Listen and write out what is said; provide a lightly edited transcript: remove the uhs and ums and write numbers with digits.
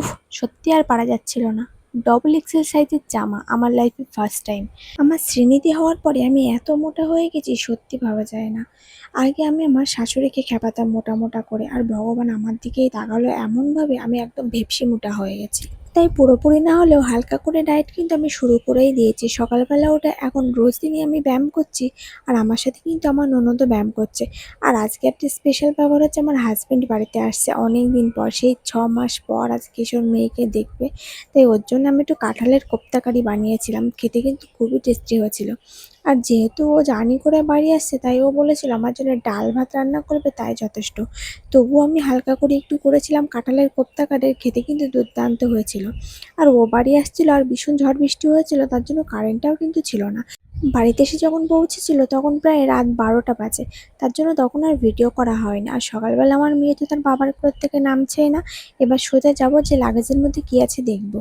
উফ! সত্যি আর পারা যাচ্ছিল না। ডবল এক্সেল সাইজের জামা আমার লাইফে ফার্স্ট টাইম। আমার শ্রেণীতে হওয়ার পরে আমি এত মোটা হয়ে গেছি সত্যি ভাবা যায় না। আগে আমি আমার শাশুড়িকে খেপাতাম মোটা মোটা করে, আর ভগবান আমার দিকেই তাকালো এমনভাবে আমি একদম ভেপসি মোটা হয়ে গেছি। তাই পুরোপুরি না হলেও হালকা করে ডায়েট কিন্তু আমি শুরু করেই দিয়েছি। সকালবেলা উঠে এখন রোজ দিনই আমি ব্যায়াম করছি, আর আমার সাথে কিন্তু আমার ননদও ব্যায়াম করছে। আর আজকে একটা স্পেশাল ব্যাপার হচ্ছে, আমার হাজবেন্ড বাড়িতে আসছে অনেক দিন পর, সেই 6 মাস পর আজকে এসে ওর মেয়েকে দেখবে। তাই ওর জন্য আমি একটু কাঁঠালের কোপ্তা কারি বানিয়েছিলাম, খেতে কিন্তু খুবই টেস্টি হয়েছিল। আর যেহেতু ও জার্নি করে বাড়ি আসছে, তাই ও বলেছিল আমার জন্য ডাল ভাত রান্না করবে, তাই যথেষ্ট। তবুও আমি হালকা করে একটু করেছিলাম কাঁঠালের কোপ্তা কারি, খেতে কিন্তু দুর্দান্ত হয়েছিল। আর ও বাড়ি আসছিল আর ভীষণ ঝড় বৃষ্টি হয়েছিল, তার জন্য কারেন্টটাও কিন্তু ছিল না। বাড়িতে এসে যখন পৌঁছেছিল তখন প্রায় রাত 12টা বাজে। তার জন্য তখন আর ভিডিও করা হয়নি। আর সকালবেলা আমার মেয়ে তো তার বাবার কোল থেকে নামছেই না। এবার সোজা যাবো যে লাগেজের মধ্যে কী আছে দেখব।